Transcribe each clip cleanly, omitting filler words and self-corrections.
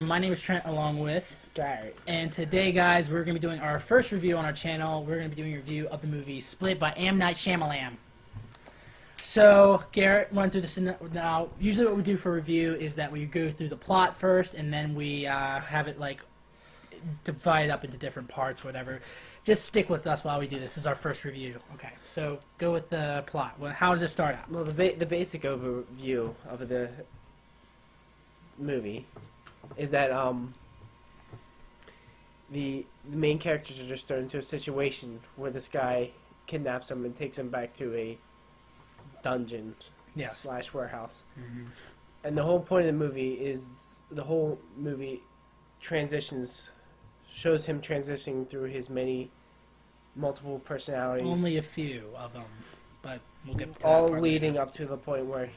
My name is Trent, along with Garrett. And today, guys, we're going to be doing our first review on our channel. We're going to be doing a review of the movie Split by M. Night Shyamalan. So, Garrett, run through this now. Usually what we do for a review is that we go through the plot first, and then we have it, like, divided up into different parts, whatever. Just stick with us while we do this. This is our first review. Okay, so go with the plot. Well, how does it start out? Well, the basic overview of the movie is that the main characters are just thrown into a situation where this guy kidnaps them and takes them back to a dungeon / warehouse. Mm-hmm. And the whole point of the movie is the whole movie shows him transitioning through his multiple personalities. Only a few of them, but we'll get to that all part leading later. up to the point where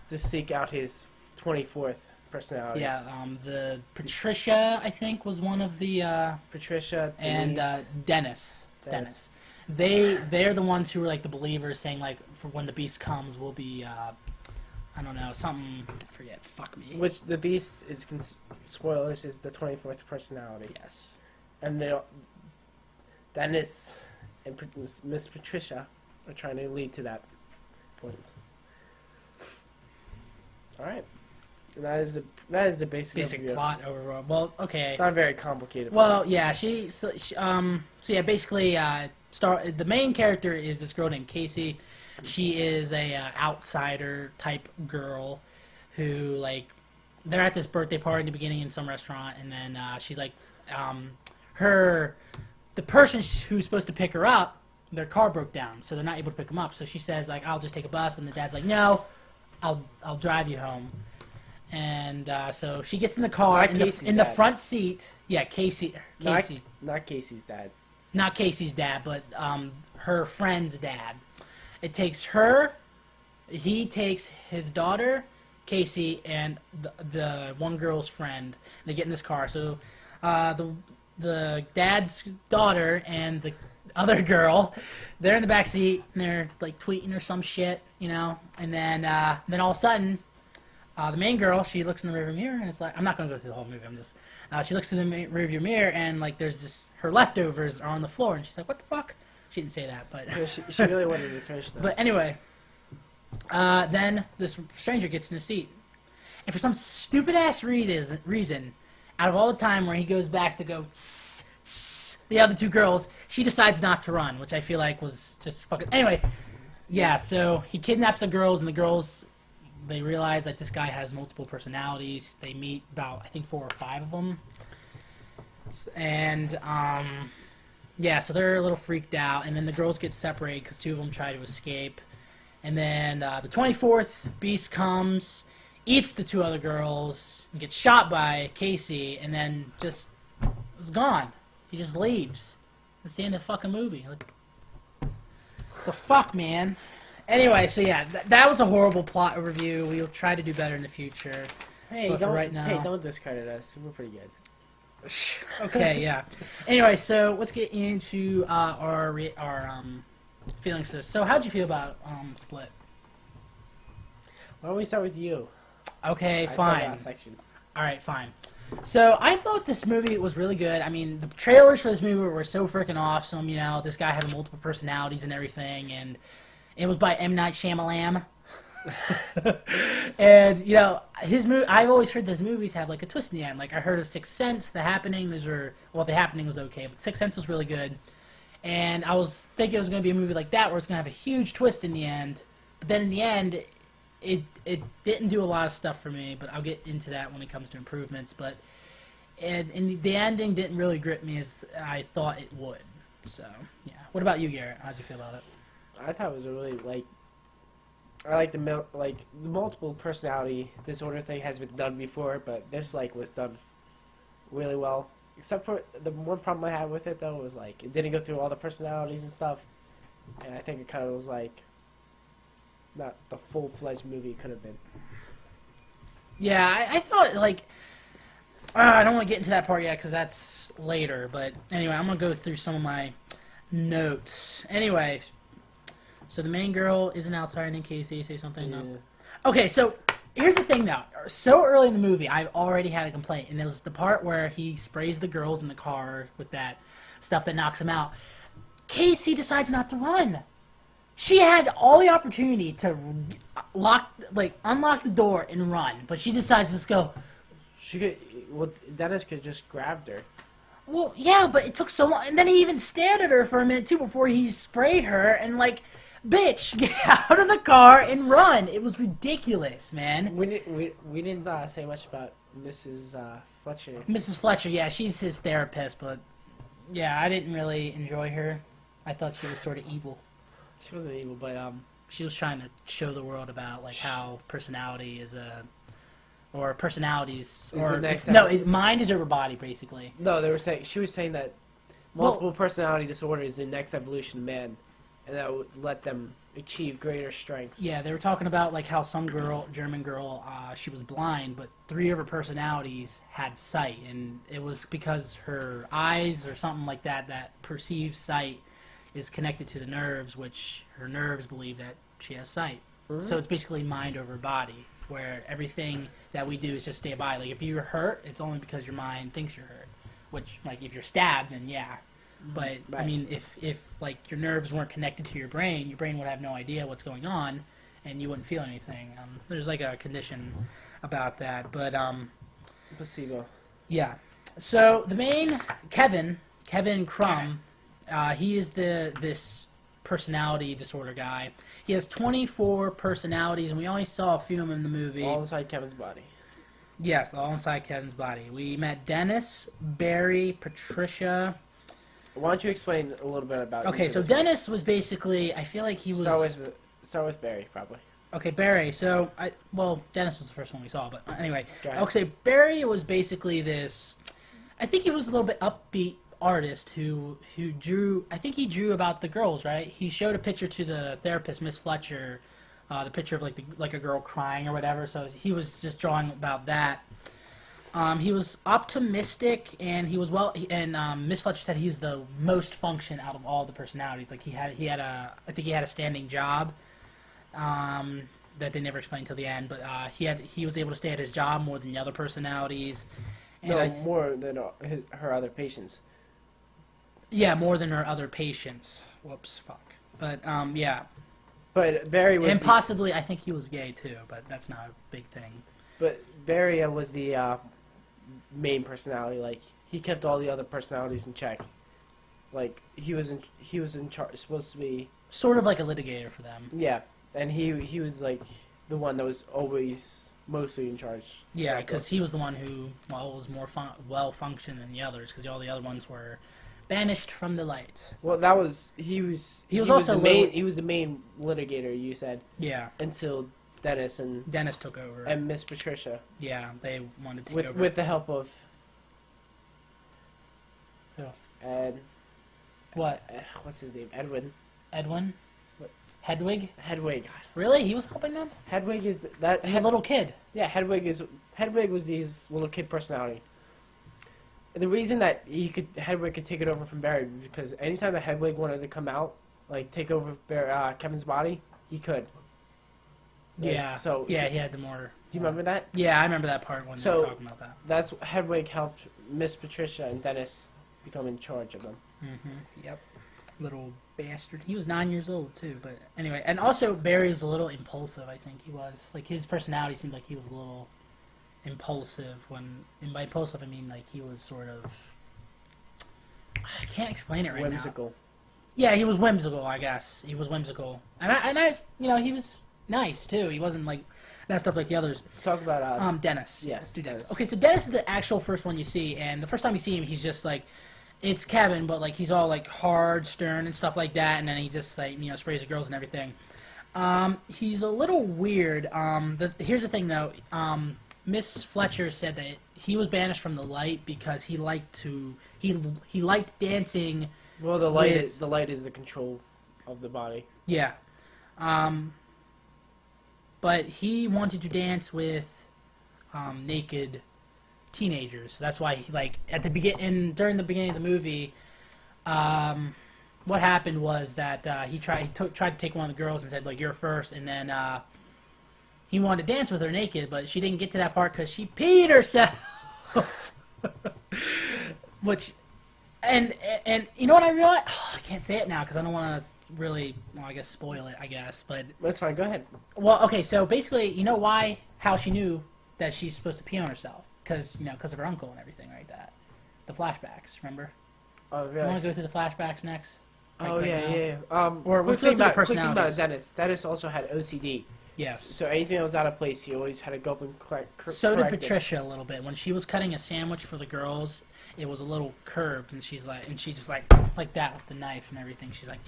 to seek out his 24th personality. Yeah, the Patricia, I think, was one of the Patricia and Denise. Dennis. It's Dennis. They're the ones who were like the believers, saying like, for when the beast comes, we'll be I don't know, something, I forget. Fuck me. Which the beast is spoilers is the 24th personality. Yes. And Dennis and Miss Patricia are trying to lead to that point. All right. And that is the basic overview. Plot overall. Well, okay. It's not very complicated. Well, yeah, so yeah, basically, the main character is this girl named Casey. She is a outsider type girl who, like, they're at this birthday party in the beginning in some restaurant, and then she's like, the person who's supposed to pick her up, their car broke down, so they're not able to pick them up. So she says, like, I'll just take a bus, and the dad's like, no, I'll drive you home. And so she gets in the car in the front seat. Yeah, Casey. Not Casey's dad. Not Casey's dad, but her friend's dad. It takes her. He takes his daughter, Casey, and the one girl's friend. They get in this car. So the dad's daughter and the other girl, they're in the back seat and they're like tweeting or some shit, you know. And then all of a sudden, the main girl, she looks in the rearview mirror and it's like, I'm not gonna go through the whole movie. I'm just she looks through the rearview mirror and like there's this, her leftovers are on the floor and she's like, what the fuck? She didn't say that, but Yeah, she really wanted to finish those. But anyway, then this stranger gets in the seat, and for some stupid ass reason, out of all the time where he goes back to go tss, tss, the other two girls, she decides not to run, which I feel like was just fucking. Anyway, yeah. So he kidnaps the girls, and the girls, they realize that this guy has multiple personalities. They meet about, I think, 4 or 5 of them, and yeah, so they're a little freaked out, and then the girls get separated because 2 of them try to escape. And then the 24th beast comes, eats the 2 other girls, and gets shot by Casey, and then just is gone. He just leaves. That's the end of the fucking movie. Like, the fuck, man? Anyway, so yeah, that was a horrible plot overview. We'll try to do better in the future. Hey, don't discredit us. We're pretty good. Okay, yeah. Anyway, so let's get into our feelings for this. So, how'd you feel about Split? Why don't we start with you? Okay, I fine. said that section. All right, fine. So, I thought this movie was really good. I mean, the trailers for this movie were so freaking awesome. You know, this guy had multiple personalities and everything, and it was by M. Night Shyamalan. And you know, his movie, I've always heard those movies have like a twist in the end. Like I heard of Sixth Sense, The Happening. The Happening was okay, but Sixth Sense was really good. And I was thinking it was going to be a movie like that where it's going to have a huge twist in the end. But then in the end, it didn't do a lot of stuff for me. But I'll get into that when it comes to improvements. But the ending didn't really grip me as I thought it would. So yeah. What about you, Garrett? How'd you feel about it? I thought it was a really I like the multiple personality disorder thing has been done before, but this was done really well. Except for the one problem I had with it though was it didn't go through all the personalities and stuff, and I think it kind of was not the full-fledged movie it could have been. Yeah, I thought I don't want to get into that part yet because that's later. But anyway, I'm gonna go through some of my notes. Anyway. So the main girl is an outsider named Casey. Say something. Yeah. No. Okay, so Here's the thing, though. So early in the movie, I already had a complaint, and it was the part where he sprays the girls in the car with that stuff that knocks them out. Casey decides not to run. She had all the opportunity to unlock the door and run, but she decides to just go. She could. Well, Dennis could just grabbed her. Well, yeah, but it took so long, and then he even stared at her for a minute too before he sprayed her, and like, bitch, get out of the car and run. It was ridiculous, man. We didn't say much about Mrs. Fletcher. Mrs. Fletcher, yeah, she's his therapist, but yeah, I didn't really enjoy her. I thought she was sort of evil. She wasn't evil, but She was trying to show the world about like how personality is or personalities, or mind is over body, basically. No, she was saying that multiple personality disorder is the next evolution of man, and that would let them achieve greater strengths. Yeah, they were talking about like how some German girl, she was blind, but 3 of her personalities had sight, and it was because her eyes or something like that perceived sight is connected to the nerves, which her nerves believe that she has sight. Mm-hmm. So it's basically mind over body, where everything that we do is just stay by. Like if you're hurt, it's only because your mind thinks you're hurt. Which, like, if you're stabbed, then yeah. But right. I mean, if like your nerves weren't connected to your brain would have no idea what's going on, and you wouldn't feel anything. There's like a condition about that, but placebo. Yeah. So the main Kevin Crumb, he is this personality disorder guy. He has 24 personalities, and we only saw a few of them in the movie. All inside Kevin's body. Yes, all inside Kevin's body. We met Dennis, Barry, Patricia. Why don't you explain a little bit about? Okay, so Dennis was basically, I feel like he was. Start with Barry, probably. Okay, Barry. So Dennis was the first one we saw, but anyway, okay, Barry was basically this. I think he was a little bit upbeat artist who drew. I think he drew about the girls, right? He showed a picture to the therapist, Miss Fletcher, the picture of like a girl crying or whatever. So he was just drawing about that. He was optimistic, and he was Miss Fletcher said he was the most function out of all the personalities. Like I think he had a standing job, that they never explained till the end. But he was able to stay at his job more than the other personalities. And more than her other patients. Yeah, more than her other patients. Whoops, fuck. But yeah. But Barry was. And possibly, I think he was gay too, but that's not a big thing. But Barry was the main personality. Like he kept all the other personalities in check. Like he was in charge. Supposed to be sort of like a litigator for them. Yeah, and he was like the one that was always mostly in charge. Yeah, because he was the one who was more well functioned than the others, because all the other ones were banished from the light. Well, that was he was also he was the main litigator. You said. Yeah. Until Dennis took over. And Miss Patricia. Yeah, they wanted to take over with the help of. Who? And. What? What's his name? Edwin. What? Hedwig. Hedwig. Really? He was helping them? Hedwig is the little kid. Yeah, Hedwig was his little kid personality. And the reason that Hedwig could take it over from Barry because anytime that Hedwig wanted to come out, like take over Kevin's body, he could. Yeah. So yeah, he had the more. Do you remember that? Yeah, I remember that part when they were talking about that. That's Hedwig helped Miss Patricia and Dennis become in charge of them. Mm-hmm. Yep. Little bastard. He was 9 years old too, but anyway. And also Barry was a little impulsive. I think he was like his personality seemed like he was a little impulsive. And by impulsive I mean like he was sort of. I can't explain it right now. Whimsical. Yeah, he was whimsical. I guess he was whimsical, and I he was nice too. He wasn't like messed up like the others. Talk about Dennis. Yeah, let's do Dennis. Okay, so Dennis is the actual first one you see, and the first time you see him, he's just like, it's Kevin, but like he's all like hard, stern, and stuff like that, and then he just like sprays the girls and everything. He's a little weird. Here's the thing though. Miss Fletcher said that he was banished from the light because he liked dancing. Well, the light is the control of the body. Yeah. But he wanted to dance with naked teenagers. So that's why he, like during the beginning of the movie, what happened was that he tried to take one of the girls and said like you're first, and then he wanted to dance with her naked, but she didn't get to that part because she peed herself. Which, and you know what I realized? I can't say it now because I don't want to really, well, I guess spoil it, I guess. But That's fine. Go ahead. well, okay, so basically, you know how she knew that she's supposed to pee on herself? Because of her uncle and everything like that. The flashbacks, remember? Oh, You really? want to go through the flashbacks next? Like Oh, right yeah, now? yeah. Or quick let's thing go through the quick thing about personalities. Dennis. Dennis also had OCD. Yes. So anything that was out of place, he always had to go up and So did correct it. Patricia a little bit. When she was cutting a sandwich for the girls, it was a little curved, and she just like that with the knife and everything. She's like,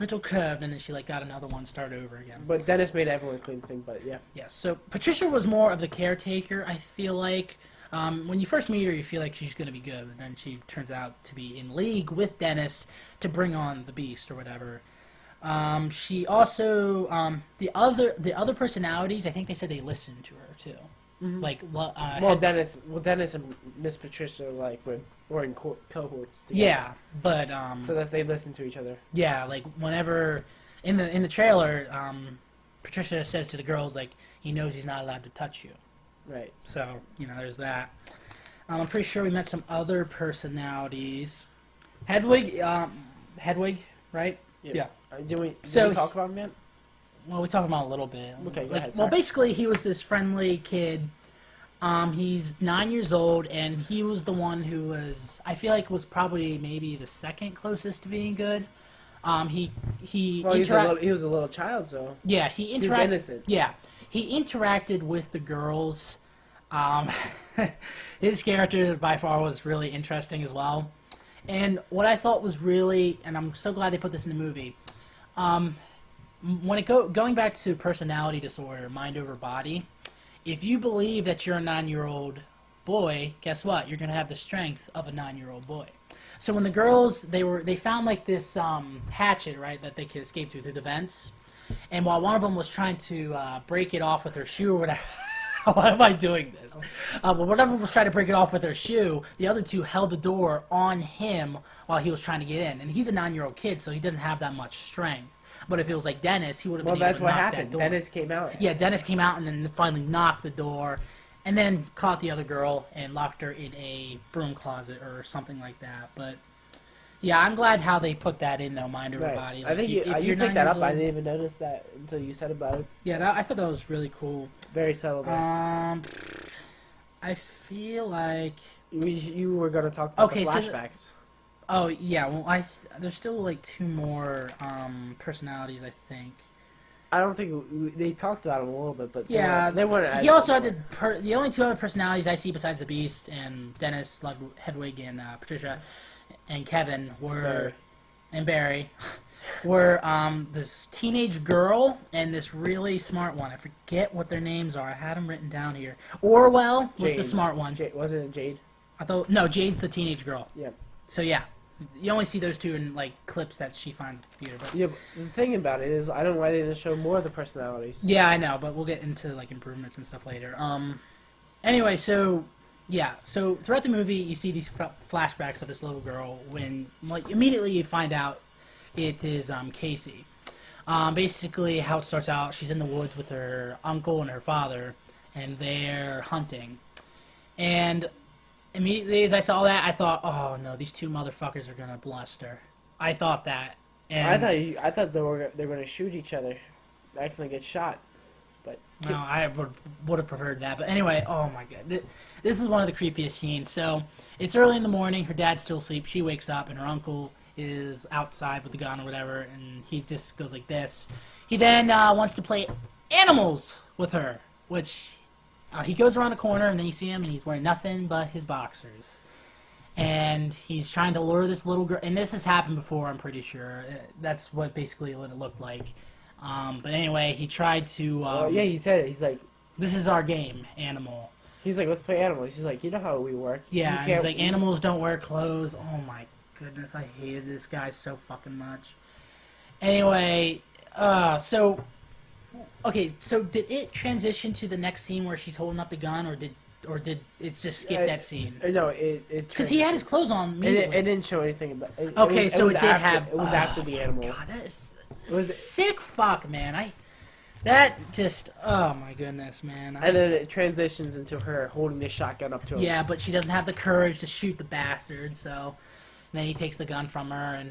little curved, and then she like got another one, start over again. But Dennis made everyone clean thing. But yeah. Yes. So Patricia was more of the caretaker, I feel like. When you first meet her, you feel like she's going to be good, and then she turns out to be in league with Dennis to bring on the Beast or whatever. She also the other personalities. I think they said they listened to her too. Mhm. Like, Dennis and Miss Patricia were in cohorts together. yeah, but So that they listen to each other. yeah, like whenever in the trailer, Patricia says to the girls like he knows he's not allowed to touch you. Right. So there's that. I'm pretty sure we met some other personalities. Hedwig, right? Yeah. Did we So- talk about him yet? Well, we talked about it a little bit. Okay, go Like, ahead, well, sorry. basically, he was this friendly kid. He's 9 years old, and he was the one who was, I feel like, was probably maybe the second closest to being good. Well, he was a little child, so yeah, he he was interacted. innocent. Yeah, he interacted with the girls. His character by far was really interesting as well. And what I thought was really, and I'm so glad they put this in the movie, when going back to personality disorder, mind over body, if you believe that you're a 9-year-old boy, guess what? You're gonna have the strength of a 9-year-old boy. So when the girls they found like this hatchet, right, that they could escape through the vents, and while one of them was trying to break it off with her shoe or whatever. Why am I doing this? But one of them was trying to break it off with her shoe. The other two held the door on him while he was trying to get in. And he's a 9-year-old kid, so he doesn't have that much strength. But if it was like Dennis, he would have been Well, able that's to what knock happened. that door. Dennis came out. Yeah, Dennis came out and then finally knocked the door, and then caught the other girl and locked her in a broom closet or something like that. But yeah, I'm glad how they put that in though, mind over Right. body. I think if you you're 9 picked that years up. I old- didn't even notice that until you said about it. Yeah, I thought that was really cool. Very subtle. There. I feel like. You were gonna talk about Okay, the so flashbacks. Oh yeah, well there's still like 2 more personalities, I think. I don't think they talked about him a little bit, but Yeah, they weren't. He also had the only 2 other personalities I see besides the Beast and Dennis, Hedwig, and Patricia, and Kevin Barry were this teenage girl and this really smart one. I forget what their names are. I had them written down here. Orwell was the Jade. smart one. Wasn't it Jade? I thought no, Jade's the teenage girl. Yeah. So yeah, you only see those 2 in like clips that she finds on the computer. But Yeah. But the thing about it is, I don't know why they didn't show more of the personalities. yeah, I know, but we'll get into like improvements and stuff later. Anyway, so yeah, so throughout the movie, you see these flashbacks of this little girl when like immediately you find out it is Casey. Basically, how it starts out, she's in the woods with her uncle and her father, and they're hunting. And immediately as I saw that, I thought, oh no, these 2 motherfuckers are gonna blast her. I thought that. And I thought they were going to shoot each other, accidentally get shot. But no, I would have preferred that. But anyway, oh my god. This is one of the creepiest scenes. So, it's early in the morning, her dad's still asleep, she wakes up, and her uncle is outside with the gun or whatever, and he just goes like this. He then wants to play animals with her, which he goes around a corner, and then you see him, and he's wearing nothing but his boxers. And he's trying to lure this little girl, and this has happened before, I'm pretty sure. That's what basically what it looked like. But anyway, he tried to... yeah, he said it. He's like, this is our game, animal. let's play animals. He's like, you know how we work. Yeah, You and he's can't- like, animals don't wear clothes. Oh my goodness, I hated this guy so fucking much. Anyway, so did it transition to the next scene where she's holding up the gun, or did it just skip that scene? No, it Because he had his clothes on It immediately. didn't show anything about. Okay, so it did after, have. It was after the animal. God, that is was- sick. Fuck, man. That just, oh my goodness, man. And then it transitions into her holding the shotgun up to him. Yeah, but she doesn't have the courage to shoot the bastard, so then he takes the gun from her,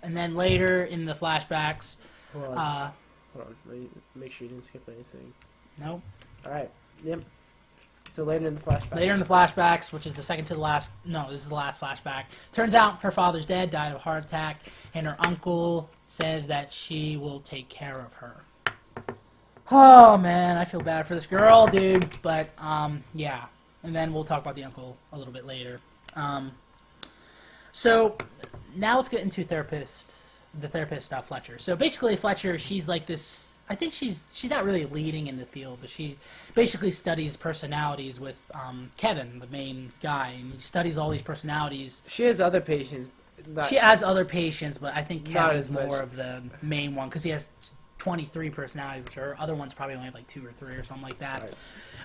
and then later in the flashbacks, Hold on. Hold on. Make sure you didn't skip anything. nope. All right. Yep. So later in the flashback. Later in the flashbacks, which is the second to the last, no, this is the last flashback. Turns out her father's dead, died of a heart attack, and her uncle says that she will take care of her. Oh man, I feel bad for this girl, dude. But yeah, and then we'll talk about the uncle a little bit later. So now let's get into the therapist Fletcher. So basically, Fletcher, she's like this. I think she's not really leading in the field, but she basically studies personalities with Kevin, the main guy, and he studies all these personalities. She has other patients. She has other patients, but I think Kevin's as much. more of the main one because he has 23 personalities, which her other ones probably only have like 2 or 3 or something like that. Right.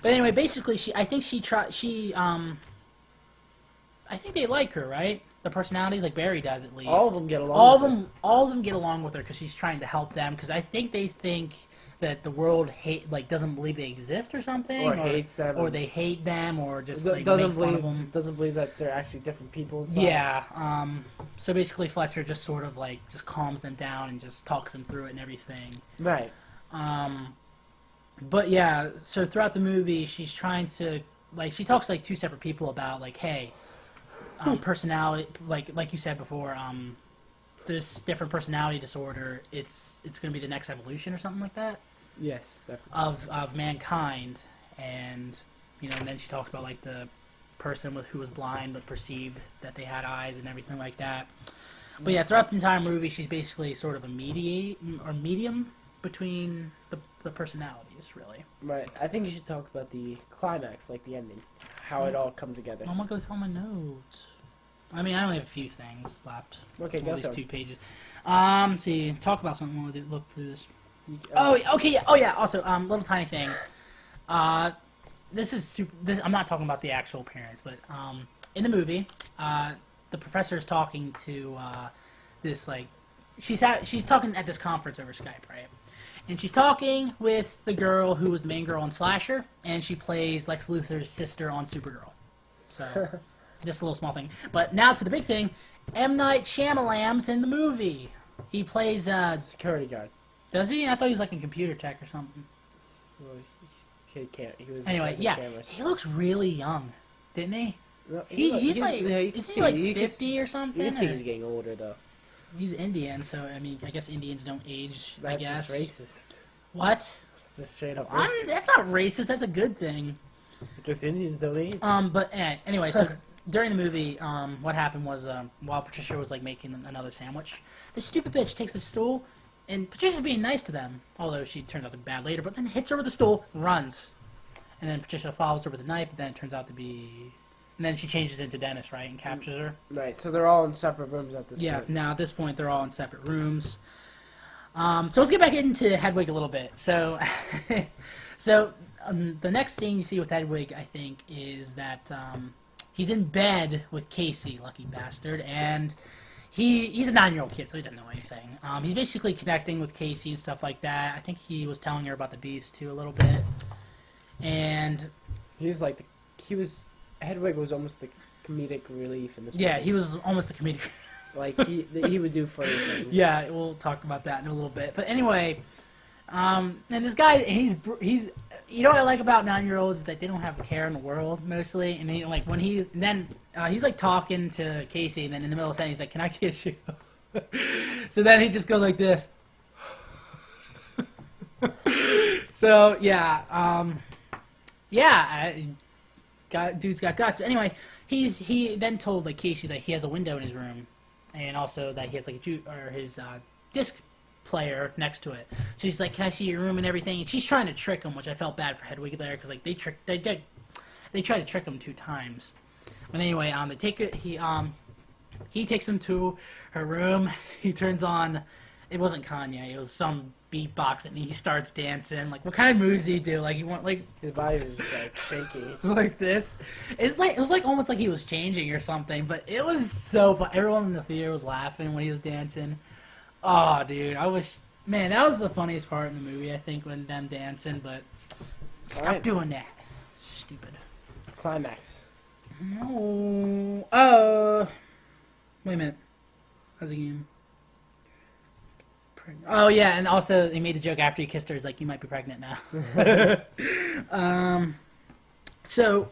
But anyway, basically, I think they like her, right? The personalities, like Barry does at least. All of them get along. All of them get along with her because she's trying to help them. Because I think they think that the world doesn't believe they exist or something, Or hates them. or they hate them, or just like doesn't make fun of them. doesn't believe that they're actually different people. And stuff. Yeah. So basically, Fletcher just sort of like just calms them down and just talks them through it and everything. Right. But yeah, so throughout the movie, she's trying to she talks to like 2 separate people about like, hey, personality, like you said before, this different personality disorder. It's going to be the next evolution or something like that. Yes, definitely. Of mankind, and and then she talks about like the person who was blind but perceived that they had eyes and everything like that. But yeah, throughout the entire movie, she's basically sort of a medium between the personalities, really. Right. I think you should talk about the climax, like the ending, how it all come together. I'm gonna go through all my notes. I mean, I only have a few things left. Okay, It's go only through. 2 pages. See, talk about something while we look through this. Oh, Okay. Yeah. Oh, yeah. Also, little tiny thing. This is super. I'm not talking about the actual appearance, but in the movie, the professor is talking to this she's talking at this conference over Skype, right? And she's talking with the girl who was the main girl on Slasher, and she plays Lex Luthor's sister on Supergirl. So, just a little small thing. But now to the big thing. M. Night Shyamalan's in the movie. He plays, security guard. does he? I thought he was like a computer tech or something. Well, he can't. He was. Anyway, like, yeah. cameras. He looks really young, didn't he? No, He's like, you can isn't see- he like you can 50 or something? You can see Or- he's getting older though. He's Indian, so I mean, I guess Indians don't age. That's I guess. just racist. What? It's just straight up racist. That's not racist. That's a good thing. Because Indians don't age. But anyway, so during the movie, what happened was while Patricia was like making another sandwich, this stupid bitch takes a stool, and Patricia's being nice to them, although she turns out to be bad later. But then hits her with the stool, runs, and then Patricia follows her with a knife. But then it turns out to be, and then she changes into Dennis, right, and captures her. Right. So they're all in separate rooms at this Yeah. point. Now at this point, they're all in separate rooms. So let's get back into Hedwig a little bit. So, the next scene you see with Hedwig, I think, is that he's in bed with Casey, lucky bastard, and he's a 9-year-old kid, so he doesn't know anything. He's basically connecting with Casey and stuff like that. I think he was telling her about the Beast too a little bit, and Hedwig was almost the comedic relief in this. yeah, movie. he was almost a comedic. Like he would do funny things. Yeah, we'll talk about that in a little bit. But anyway, and this guy, he's you know what I like about 9-year-olds is that they don't have a care in the world mostly. And he like when he's like talking to Casey, and then in the middle of the sentence he's like, "Can I kiss you?" So then he just goes like this. So yeah, dude's got guts. But anyway, he then told like Casey that he has a window in his room. And also that he has like his disc player next to it. So he's like, "Can I see your room and everything?" And she's trying to trick him, which I felt bad for Hedwig there because like they tried to trick him 2 times. But anyway, they take it. He takes him to her room. He turns on. It wasn't Kanye. It was some beatbox, and he starts dancing. Like, what kind of moves did he do? Like, he went like His body was just like shaky. like this. It was like almost like he was changing or something. But it was so fun. Everyone in the theater was laughing when he was dancing. Oh, dude, I wish Man, that was the funniest part in the movie, I think, when them dancing, but stop Alright. doing that. Stupid. Climax. No. Wait a minute. How's the game? Oh, yeah, and also he made the joke after he kissed her. He's like, you might be pregnant now. So,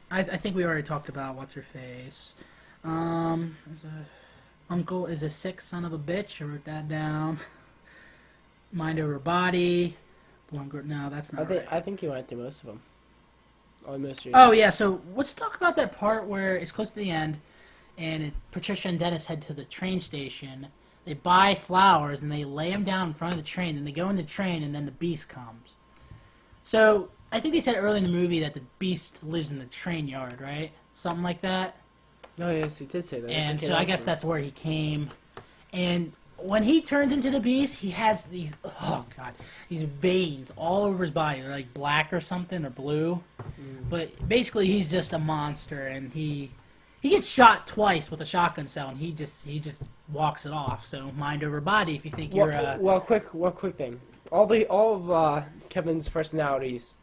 I think we already talked about what's-her-face. Uncle is a sick son of a bitch. I wrote that down. Mind over body. No, that's not right. I think you went through most of them. Almost. Oh, yeah, so let's talk about that part where it's close to the end, and Patricia and Dennis head to the train station. They buy flowers, and they lay them down in front of the train, and they go in the train, and then the Beast comes. So, I think they said early in the movie that the Beast lives in the train yard, right? Something like that. Oh, yes, he did say that. And so I guess that's where he came. And when he turns into the Beast, he has these, oh god, these veins all over his body. They're like black or something, or blue. But basically he's just a monster, and he gets shot twice with a shotgun cell, and he just walks it off. So mind over body if you think you're One quick thing. All of Kevin's personalities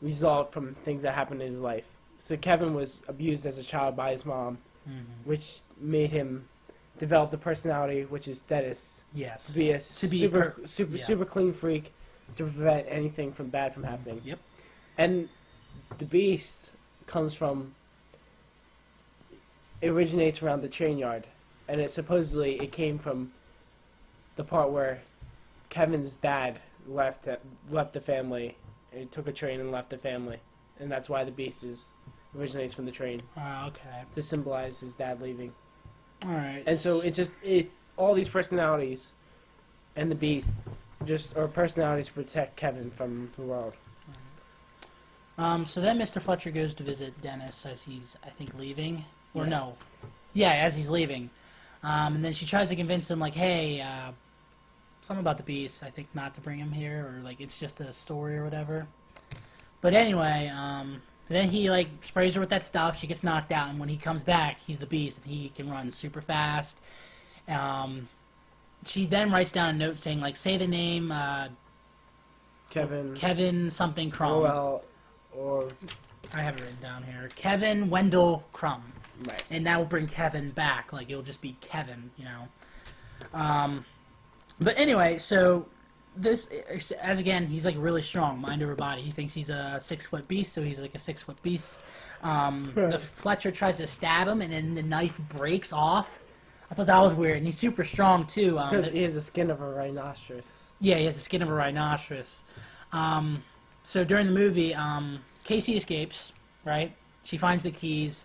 result from things that happened in his life. So Kevin was abused as a child by his mom, which made him develop the personality, which is Dennis, yes. to be a yeah. super clean freak to prevent anything from bad from happening. Yep. And the Beast comes from, it originates around the train yard, and it came from the part where Kevin's dad left the family, and he took a train and left the family, and that's why the Beast originates from the train, Okay. to symbolize his dad leaving. All right. And so all these personalities and the Beast are personalities to protect Kevin from the world. So then Mr. Fletcher goes to visit Dennis as he's, I think, leaving. Or Yeah. no. Yeah, as he's leaving. And then she tries to convince him, like, hey, something about the Beast, I think not to bring him here, or, like, it's just a story or whatever. But anyway, then he, like, sprays her with that stuff, she gets knocked out, and when he comes back, he's the Beast, and he can run super fast. She then writes down a note saying, like, say the name, Kevin something Crumb. Well, or I have it written down here. Kevin Wendell Crumb. right. And that will bring Kevin back. Like, it'll just be Kevin, you know. But anyway, so this, as again, he's, like, really strong, mind over body. He thinks he's a 6-foot beast, so he's, like, a 6-foot beast. The Fletcher tries to stab him, and then the knife breaks off. I thought that was weird, and he's super strong, too. Because he has the skin of a rhinoceros. Yeah, he has the skin of a rhinoceros. So during the movie, Casey escapes, right? She finds the keys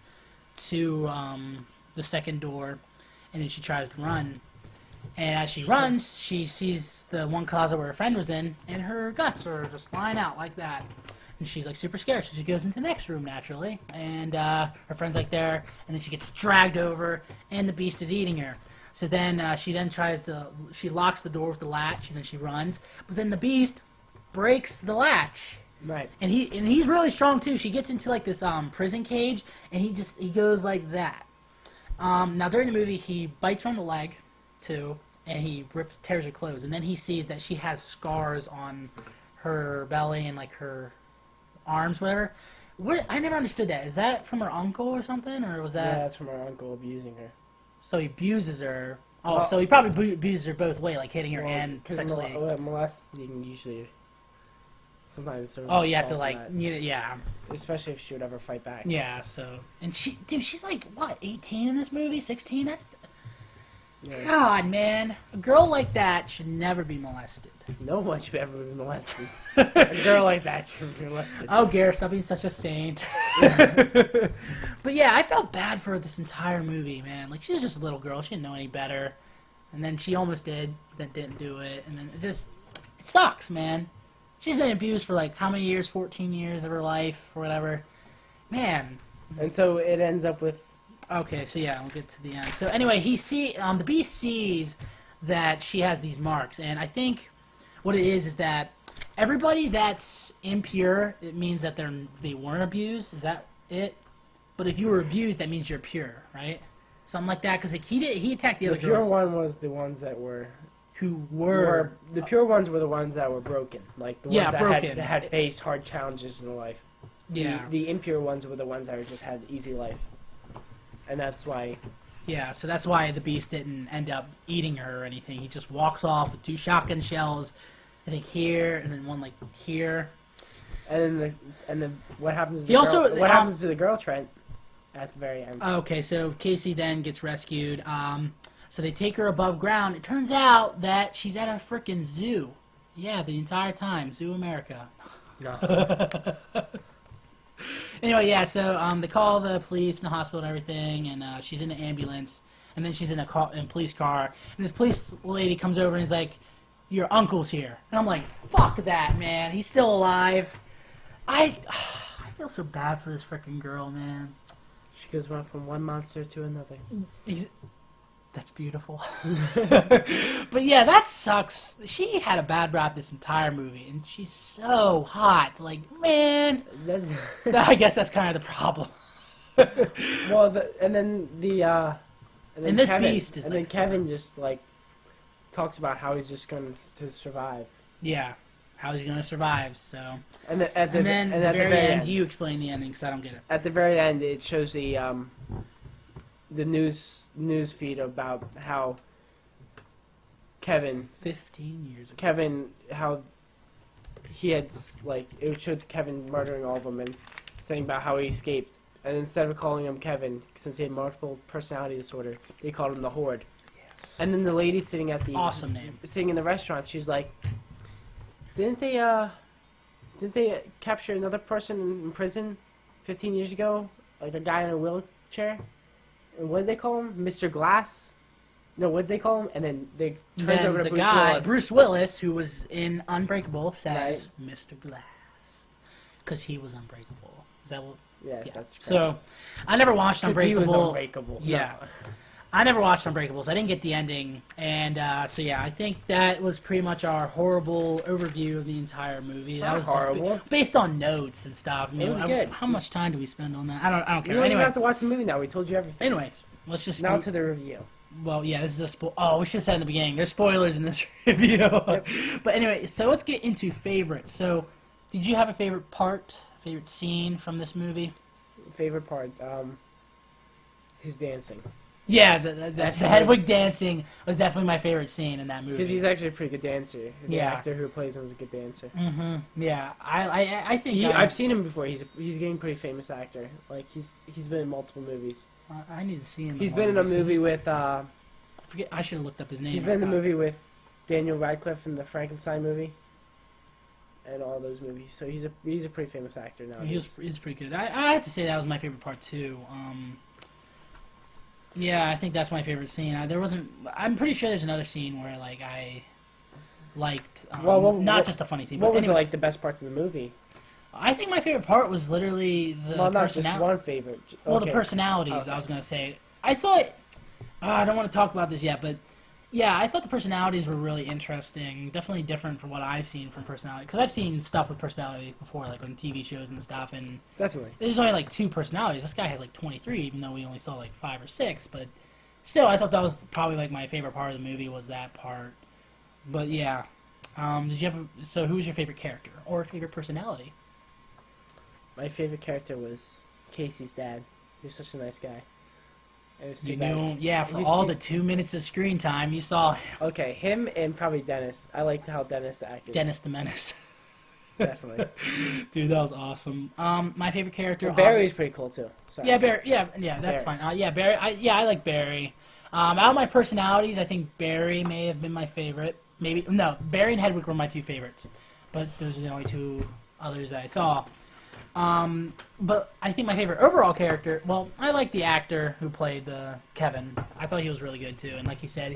to the second door, and then she tries to run. And as she runs, she sees the one closet where her friend was in, and her guts are just lying out like that. And she's like super scared, so she goes into the next room naturally, and her friend's like there, and then she gets dragged over, and the Beast is eating her. So then she locks the door with the latch, and then she runs, but then the Beast breaks the latch. Right. And he's really strong too. She gets into like this prison cage, and he goes like that. Now during the movie, he bites her on the leg too, and he tears her clothes, and then he sees that she has scars on her belly and like her arms, whatever. I never understood that. Is that from her uncle or something, or was that? Yeah, that's from her uncle abusing her. So he abuses her. Oh, Well, so he probably abuses her both ways, like hitting her and because sexually. molesting usually. Sometimes. Oh, you have to falls like, in that. yeah. Especially if she would ever fight back. Yeah, so... And she's like, what, 18 in this movie? 16? That's... Yeah. God, man. A girl like that should never be molested. No one should ever be molested. A girl like that should be molested. Oh, Gareth, stop being such a saint. But yeah, I felt bad for her this entire movie, man. Like, she was just a little girl. She didn't know any better. And then she almost did, then didn't do it. And then it sucks, man. She's been abused for like how many years? 14 years of her life or whatever. Man. And so it ends up with. Okay, so yeah, we'll get to the end. So anyway, the Beast sees that she has these marks, and I think what it is that everybody that's impure, it means that they weren't abused. Is that it? But if you were abused, that means you're pure, right? Something like that. Because he attacked the The other pure girls. one was the ones that were who were the pure ones were the ones that were broken, like the Yeah, ones that broken. had faced hard challenges in life. yeah. The impure ones were the ones that just had easy life, and that's why. Yeah, so that's why the Beast didn't end up eating her or anything. He just walks off with 2 shotgun shells, I think here, and then one like here. And then what happens? To He the also- girl, what happens to the girl Trent at the very end? Okay, so Casey then gets rescued. So they take her above ground. It turns out that she's at a freaking zoo. Yeah, the entire time, Zoo America. No. Anyway, yeah, so they call the police and the hospital and everything, and she's in an ambulance, and then she's in a police car, and this police lady comes over and is like, "Your uncle's here," and I'm like, "Fuck that, man! He's still alive." I feel so bad for this freaking girl, man. She goes from one monster to another. That's beautiful. But yeah, that sucks. She had a bad rap this entire movie, and she's so hot. Like, man, I guess that's kind of the problem. Well, and then And this Kevin, Beast is and like then Kevin just like talks about how he's just going to survive. Yeah, how he's gonna survive. So, And then at the very end, you explain the ending because I don't get it. At the very end, it shows the news feed about how Kevin 15 years ago. how he had like it showed Kevin murdering all of them and saying about how he escaped. And instead of calling him Kevin, since he had multiple personality disorder, they called him the Horde. And then the lady sitting at the Awesome name. sitting in the restaurant, she's like, Didn't they capture another person in prison 15 years ago? Like a guy in a wheelchair? And what did they call him? Mr. Glass? No, what did they call him? And then they turns Then over to the Bruce guy, Willis. Bruce Willis, who was in Unbreakable, says Mr. Glass because he was unbreakable. Is that what? Yes, Yeah. that's correct. So, I never watched 'Cause he was Unbreakable. unbreakable. Yeah. No. I never watched Unbreakable, so I didn't get the ending. And so yeah, I think that was pretty much our horrible overview of the entire movie. That Not was just horrible. based on notes and stuff. I mean, It was good. How much time do we spend on that? I don't You care. don't even Anyway, have to watch the movie now. We told you everything. anyways, let's just Now to the review. Well, yeah, this is a Oh, we should have said in the beginning. There's spoilers in this review. Yep. But anyway, so let's get into favorites. So, did you have a favorite part, favorite scene from this movie? Favorite part, his dancing. Yeah, the Hedwig dancing was definitely my favorite scene in that movie. Because he's actually a pretty good dancer. The Yeah. actor who plays him is a good dancer. Mm-hmm. Yeah, I think I've seen him before. He's getting a pretty famous actor. Like he's been in multiple movies. I need to see him. He's been in a movie with I forget. I should have looked up his name. he's been in the movie with Daniel Radcliffe in the Frankenstein movie. And all those movies. So he's a pretty famous actor now. He's pretty good. I have to say that was my favorite part too. Yeah, I think that's my favorite scene. I'm pretty sure there's another scene where like I liked. Not just a funny scene. What but was anyway, like the best parts of the movie? I think my favorite part was literally the Well, not just personality. one favorite. Well, the Okay. personalities. Okay. I was gonna say. I thought. I don't want to talk about this yet, but yeah, I thought the personalities were really interesting. Definitely different from what I've seen from personality. Because I've seen stuff with personality before, like on TV shows and stuff, and Definitely. there's only like 2 personalities. This guy has like 23, even though we only saw like 5 or 6. But still, I thought that was probably like my favorite part of the movie was that part. But yeah, did you have? So who was your favorite character or favorite personality? My favorite character was Casey's dad. He was such a nice guy. It was too You bad. knew, yeah, for You all see- the 2 minutes of screen time, you saw Okay, him and probably Dennis. I liked how Dennis acted. Dennis the Menace. Definitely. Dude, that was awesome. My favorite character. Well, Barry's pretty cool too. Sorry. Yeah, Barry. Yeah, that's Barry. fine. Yeah, Barry. I like Barry. Out of my personalities, I think Barry may have been my favorite. Maybe no, Barry and Hedwig were my 2 favorites, but those are the only 2 others that I saw. But I think my favorite overall character. Well, I like the actor who played Kevin. I thought he was really good too, and like you said,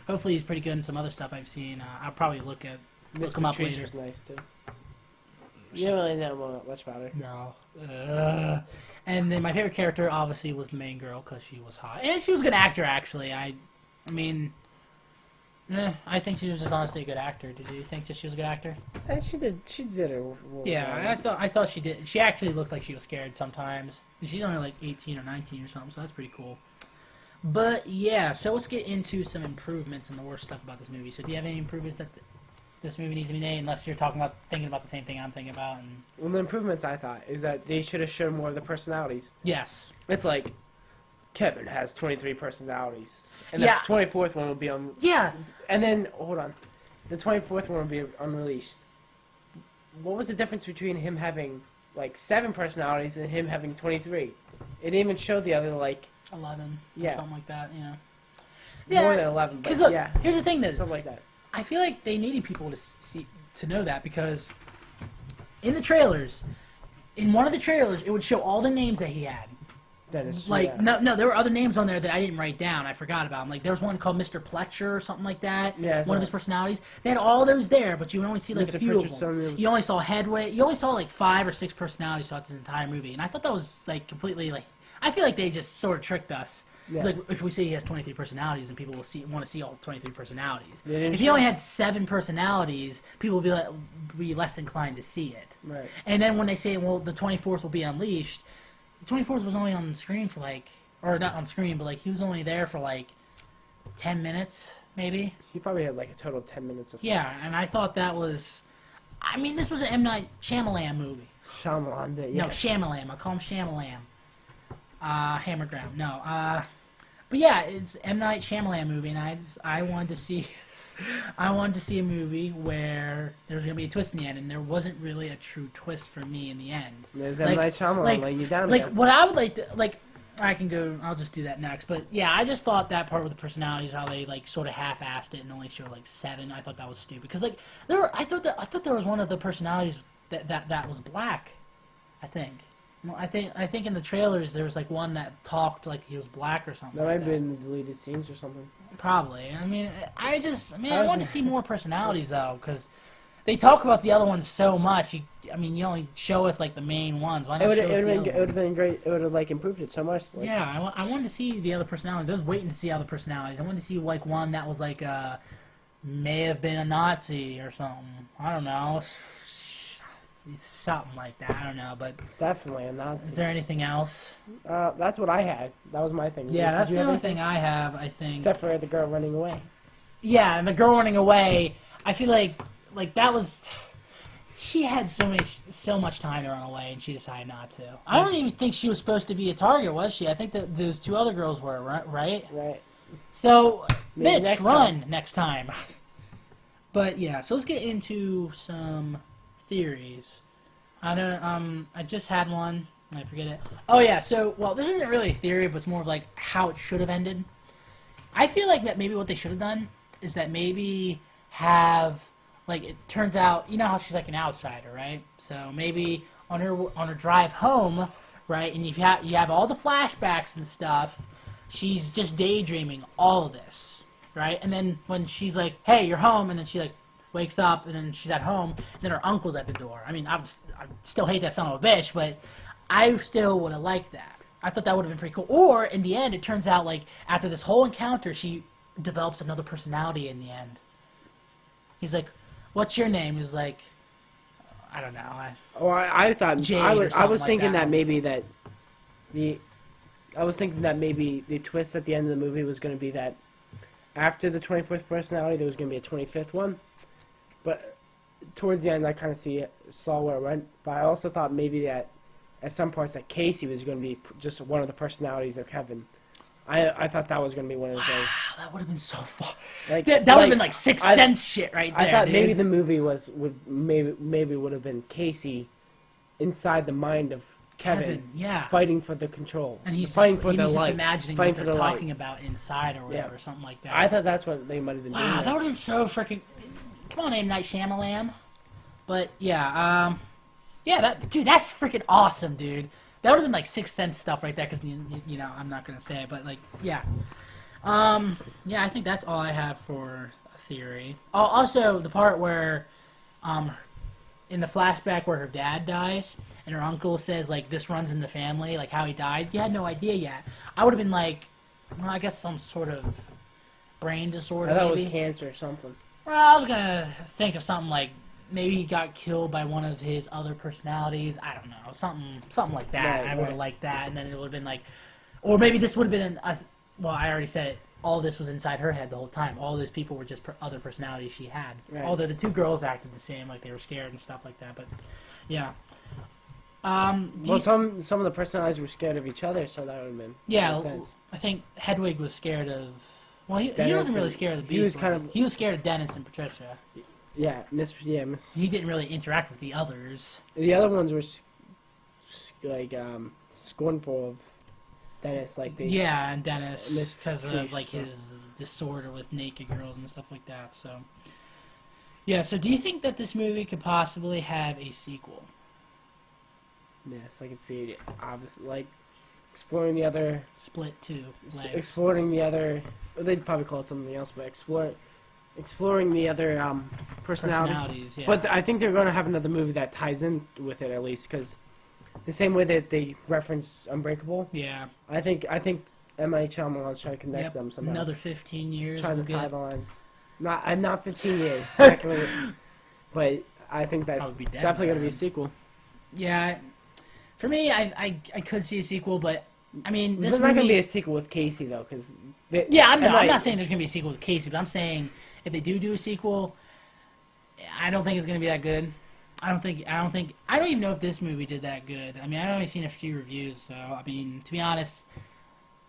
hopefully he's pretty good in some other stuff I've seen. I'll probably look him up Patrice later. was nice too. You don't really know much about her. No. And then my favorite character obviously was the main girl because she was hot. And she was a good actor, actually. I mean, I think she was just honestly a good actor. Did you think that she was a good actor? And she did her role Yeah, well. I thought she did. She actually looked like she was scared sometimes. And she's only like 18 or 19 or something, so that's pretty cool. But yeah, so let's get into some improvements and the worst stuff about this movie. So do you have any improvements that this movie needs to be made, unless you're thinking about the same thing I'm thinking about? And Well, the improvements I thought is that they should have shown more of the personalities. yes, It's like Kevin has 23 personalities, and Yeah. the 24th one will be on. yeah, And then hold on, the 24th one will be unreleased. What was the difference between him having like 7 personalities and him having 23? It didn't even show the other like 11 Yeah. or something like that. Yeah, more than 11. But Because look, yeah, here's the thing, though. something like that. I feel like they needed people to know that, because in the trailers, in one of the trailers, it would show all the names that he had. That is Like yeah. no, there were other names on there that I didn't write down. I forgot about them. Like there was one called Mr. Pletcher or something like that. Yeah, that's one of right. his personalities. They had all those there, but you would only see like a Mr. few Pritchard's of them. son was- You only saw Headway. You only saw like 5 or 6 personalities throughout this entire movie, and I thought that was like completely like. I feel like they just sort of tricked us. Yeah. It's like if we say he has 23 personalities, and people will want to see all 23 personalities. They didn't If he show- only had 7 personalities, people will be less inclined to see it. Right. And then when they say, well, the 24th will be unleashed, the 24th was only on screen for like, or not on screen, but like he was only there for like 10 minutes, maybe. He probably had like a total of 10 minutes of Yeah, and I thought that was, I mean, this was an M. Night Shyamalan movie. Shyamalan. But yeah. No, Shyamalan. I call him Shyamalan. Hammer Ground. No. But yeah, it's M. Night Shyamalan movie, and I wanted to see, I wanted to see a movie where there was gonna be a twist in the end, and there wasn't really a true twist for me in the end. There's M. Night Shyamalan laying you down like again. what I would like to like. I can go. I'll just do that next. But yeah, I just thought that part with the personalities, how they like sort of half-assed it and only showed like 7. I thought that was stupid, because like I thought there was one of the personalities that was black. I think. Well, I think in the trailers there was like one that talked like he was black or something. That might like have been in the deleted scenes or something. Probably. I mean, I I was- wanted to see more personalities though, because they talk about the other ones so much. You only show us like the main ones. Why It not would show us the other it would have ones? been great. It would have like improved it so much. Like, Yeah, I wanted to see the other personalities. I was waiting to see other personalities. I wanted to see like one that was like may have been a Nazi or something. I don't know, something like that. I don't know. But definitely, and that's is there anything else? that's what I had. That was my thing. Yeah, Did that's you the have only anything? thing I have. I think. Except for the girl running away. Yeah, and the girl running away. I feel like that was. She had so much time to run away, and she decided not to. I don't even think she was supposed to be a target, was she? I think that those 2 other girls were, right? Right. So, Maybe bitch, next run next time. But yeah, so let's get into some theories. I know, I just had one. I forget it. Oh yeah, so this isn't really a theory, but it's more of like how it should have ended. I feel like that maybe what they should have done is that maybe have, like, it turns out, you know how she's like an outsider, right? So maybe on her drive home, right, and you have all the flashbacks and stuff, she's just daydreaming all of this, right? And then when she's like, hey, you're home, and then she like wakes up, and then she's at home, and then her uncle's at the door. I mean, I still hate that son of a bitch, but I still would have liked that. I thought that would have been pretty cool. Or in the end, it turns out like after this whole encounter, she develops another personality in the end. He's like, what's your name? He's like, I don't know. I thought Jade I or was something like thinking that. that maybe that I was thinking that maybe the twist at the end of the movie was going to be that after the 24th personality, there was going to be a 25th one. But towards the end, I kind of saw where it went. But I also thought maybe that at some points that Casey was going to be just one of the personalities of Kevin. I thought that was going to be one of those. Wow, that would have been so fun. Like, That would have been like Sixth Sense shit right there. I thought dude. maybe the movie would have been Casey inside the mind of Kevin, yeah. fighting for the control, And he's fighting just, for he the was just light, imagining fighting what for they're the talking light. about inside or whatever, Yeah. something like that. I thought that's what they might have been doing. Wow, there. that would have been so freaking. Come on, M. Night Shyamalan. But yeah, that's freaking awesome, dude. That would have been like Sixth Sense stuff right there, because you know I'm not gonna say it, but like yeah, yeah, I think that's all I have for a theory. Oh, also the part where, in the flashback where her dad dies and her uncle says like this runs in the family, like how he died. You had no idea yet. I would have been like, well, I guess some sort of brain disorder. I thought it maybe. was cancer or something. Well, I was gonna think of something like maybe he got killed by one of his other personalities. I don't know, something like that. Right, I would have right. liked that, and then it would have been like, or maybe this would have been well, I already said it. All this was inside her head the whole time. All those people were just other personalities she had. Right. Although the two girls acted the same, like they were scared and stuff like that. But yeah. Do Well, you- some of the personalities were scared of each other, so that would have been yeah, made sense. I think Hedwig was scared of. Well, he Dennis wasn't really and- scared of the he was Beast. kind was of- he was scared of Dennis and Patricia. Yeah, Miss. He didn't really interact with the others. The other ones were scornful of Dennis, like they. Yeah, and Dennis Miss because of Patrice, like so- his disorder with naked girls and stuff like that. So, yeah. So, do you think that this movie could possibly have a sequel? Yes, I can see it. Obviously, like exploring the other, Split two legs. exploring the other. Well, they'd probably call it something else, but exploring the other personalities. Yeah. But I think they're going to have another movie that ties in with it at least, because the same way that they reference Unbreakable, yeah. I think M. Night Shyamalan's trying to connect Yep. them somehow. Another 15 years. Trying we'll to tie get. the line. Not 15 years, technically, but I think I that's would be dead definitely by going to be a then. sequel. Yeah. For me, I could see a sequel, but I mean, this There's not going to movie. be a sequel with Casey though, because Yeah, I'm not saying there's gonna be a sequel with Casey, but I'm saying if they do a sequel, I don't think it's gonna be that good. I don't even know if this movie did that good. I mean, I've only seen a few reviews, so I mean, to be honest,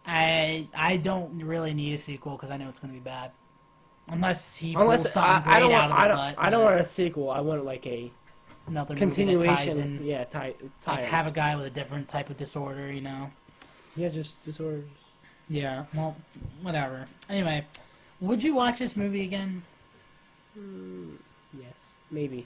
I don't really need a sequel because I know it's gonna be bad, unless he pulls Unless something great I don't out want, of his butt. I don't but want a sequel. I want like a another movie that ties continuation. in, Yeah, tie like it. have a guy with a different type of disorder, you know. Yeah, just disorders. Yeah, well, whatever. Anyway, would you watch this movie again? Yes, maybe.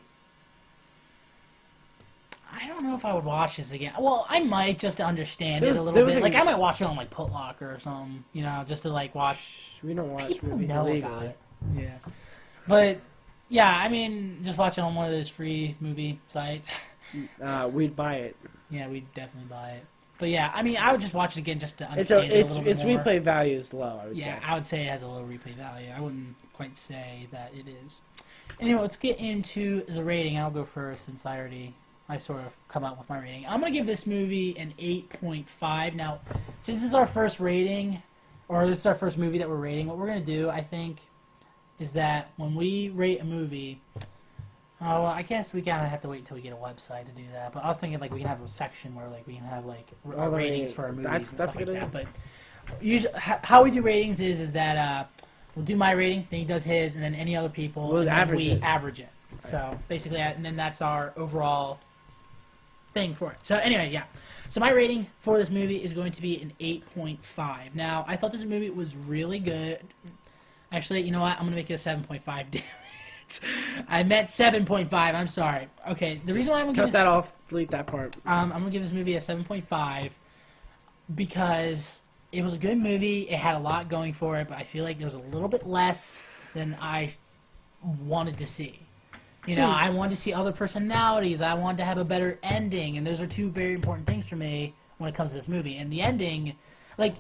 I don't know if I would watch this again. Well, I might just to understand it a There little was bit. a- Like I might watch it on like Putlocker or something, you know, just to like watch. Shh, we don't watch People movies know about illegally. it. Yeah, but yeah, I mean, just watch it on one of those free movie sites. We'd buy it. Yeah, we'd definitely buy it. But yeah, I mean, I would just watch it again just to It's understand it a little bit its more. replay value is low. I would Yeah, say. I would say it has a low replay value. I wouldn't quite say that it is. Anyway, let's get into the rating. I'll go first since I sort of come out with my rating. I'm going to give this movie an 8.5. Now, since this is our first rating, or this is our first movie that we're rating, what we're going to do, I think, is that when we rate a movie, well, I guess we kind of have to wait until we get a website to do that. But I was thinking like we can have a section where like we can have like Oh, ratings right. for our movies That's and a stuff good like idea. that. But usually, how we do ratings is that we'll do my rating, then he does his, and then any other people, We'll and then average we it. average it. So basically, and then that's our overall thing for it. So anyway, yeah. So my rating for this movie is going to be an 8.5. Now, I thought this movie was really good. Actually, you know what? I'm going to make it a 7.5. Damn it. I meant 7.5. I'm sorry. Okay, the reason why I'm going to Cut give that off. Delete that part. I'm going to give this movie a 7.5 because it was a good movie. It had a lot going for it, but I feel like there was a little bit less than I wanted to see. You know, I wanted to see other personalities. I wanted to have a better ending, and those are two very important things for me when it comes to this movie. And the ending, like,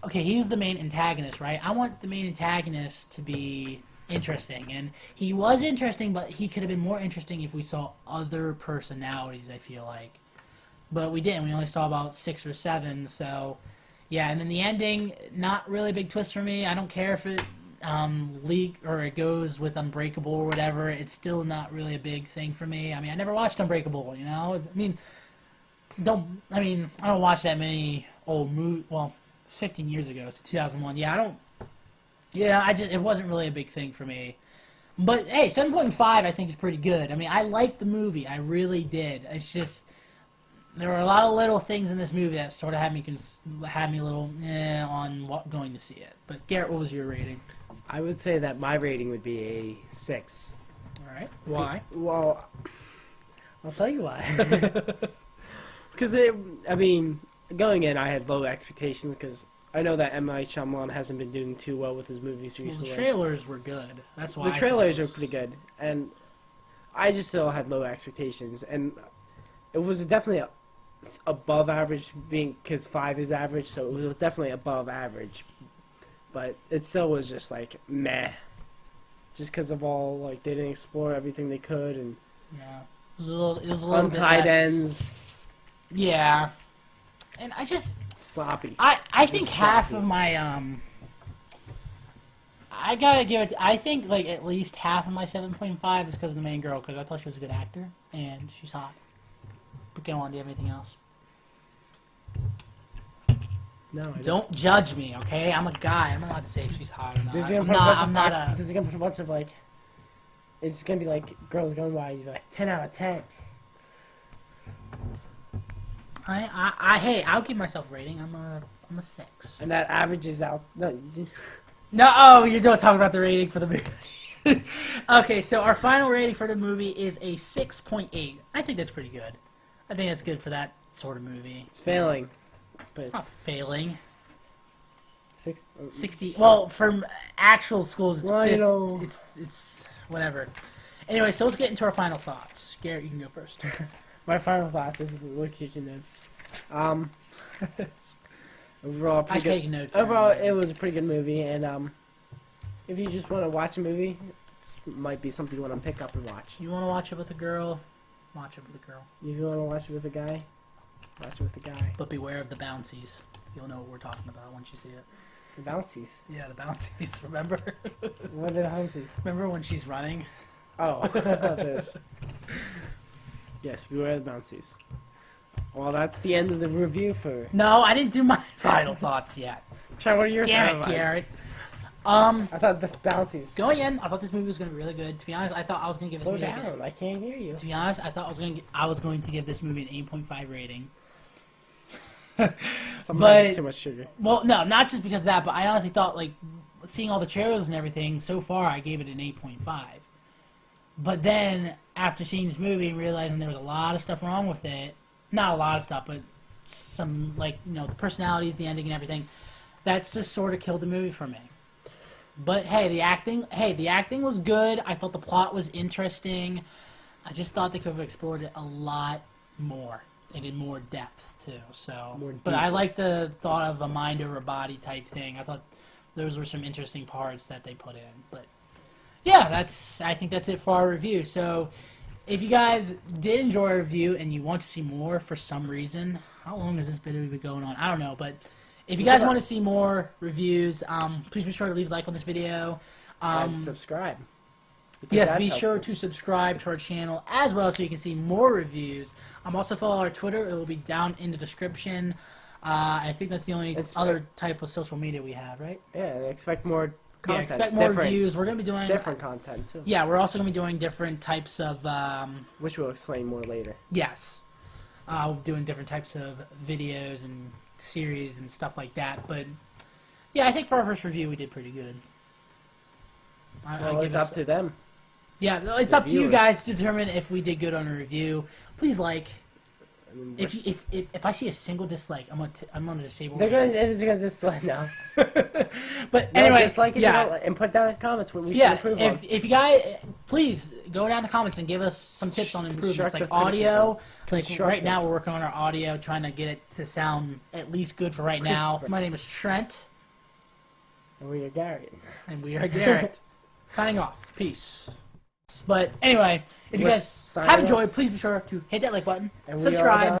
okay, he's the main antagonist, right? I want the main antagonist to be interesting, and he was interesting, but he could have been more interesting if we saw other personalities, I feel like. But we didn't. We only saw about 6 or 7, so yeah. And then the ending, not really a big twist for me. I don't care if it leak or it goes with Unbreakable or whatever. It's still not really a big thing for me. I mean, I never watched Unbreakable, you know. I don't watch that many old movies. Well, 15 years ago, so 2001. Yeah, I don't. Yeah, it wasn't really a big thing for me. But hey, 7.5 I think is pretty good. I mean, I liked the movie. I really did. It's just there were a lot of little things in this movie that sort of had me a little on going to see it. But Garrett, what was your rating? I would say that my rating would be a 6. All right. Why? Well, I'll tell you why. Because going in, I had low expectations because I know that M. Night Shyamalan hasn't been doing too well with his movies Well, recently. the trailers were good. That's why The I thought trailers it are was- pretty good, and I just still had low expectations, and it was definitely above average, being because 5 is average, so it was definitely above average, but it still was just like meh, just because of all like they didn't explore everything they could and Yeah. It was a little bit untied less- ends. Yeah. And I just sloppy. I think Just half sloppy. of my I gotta give it. I think like at least half of my 7.5 is because of the main girl, because I thought she was a good actor and she's hot. But go on, do you have anything else? No, I don't. Don't judge me, okay? I'm a guy. I'm allowed to say if she's hot or not. This is gonna I'm put a not. bunch I'm of not art- a. This is gonna put a bunch of like. It's gonna be like girls going by. You're like 10 out of 10. Hey, I'll give myself a rating. I'm a 6. And that averages out. No, No, oh, you're not talking about the rating for the movie. Okay, so our final rating for the movie is a 6.8. I think that's pretty good. I think that's good for that sort of movie. it's failing. But It's not failing. 60. Well, from actual schools, it's Well, you know. it's whatever. Anyway, so let's get into our final thoughts. Garrett, you can go first. My final thoughts is look at your notes. Overall, I pretty take good. notes. Overall, it was a pretty good movie, and if you just want to watch a movie, this might be something you want to pick up and watch. You want to watch it with a girl? Watch it with a girl. If you want to watch it with a guy, watch it with a guy. But beware of the bouncies. You'll know what we're talking about once you see it. The bouncies. Yeah, the bouncies. Remember? What are the bouncies? Remember when she's running? Oh, this. Yes, beware the bouncies. Well, that's the end of the review for. No, I didn't do my final thoughts yet. Try what are your Damn final it, thoughts? Garrett. I thought the bouncies. Going in, I thought this movie was going to be really good. To be honest, I thought I was going to give this Slow movie. down. I can't hear you. To be honest, I thought I was going to give this movie an 8.5 rating. Sometimes too much sugar. Well, no, not just because of that, but I honestly thought, like, seeing all the trailers and everything, so far I gave it an 8.5. But then, after seeing this movie and realizing there was a lot of stuff wrong with it, not a lot of stuff, but some, like, you know, the personalities, the ending and everything, that's just sort of killed the movie for me. But hey, the acting was good. I thought the plot was interesting. I just thought they could have explored it a lot more and in more depth too. So, More but I deeply. like the thought of a mind over body type thing. I thought those were some interesting parts that they put in. But yeah, I think that's it for our review. So, if you guys did enjoy our review and you want to see more for some reason, how long has this video been going on? I don't know, but if you guys want to see more reviews, please be sure to leave a like on this video. And subscribe. Because Yes, that's be sure helpful. to subscribe to our channel as well so you can see more reviews. Also follow our Twitter. It will be down in the description. I think that's the only other type of social media we have, right? Yeah, expect more content. Yeah, expect more different, reviews. We're going to be doing... different content too. Yeah, we're also going to be doing different types of... Which we'll explain more later. yes. We're doing different types of videos and series and stuff like that. But, yeah, I think for our first review we did pretty good. Well, it's up to them. Yeah, it's up to you viewers. guys to determine if we did good on a review. Please like. I mean, If I see a single dislike, I'm gonna disable. they're gonna reviews. dislike now. But No, anyway, dislike it, yeah, and put down in the comments what we should yeah. improve on. If you guys, please go down to comments and give us some tips on improvements, like Constructive audio. Like Constructive. right now, we're working on our audio, trying to get it to sound at least good for right now. Crisp. My name is Trent, And we are Gary. and we are Garrett. Signing off. Peace. But anyway, if you We're guys signing have off. enjoyed, please be sure to hit that like button, And we are subscribe.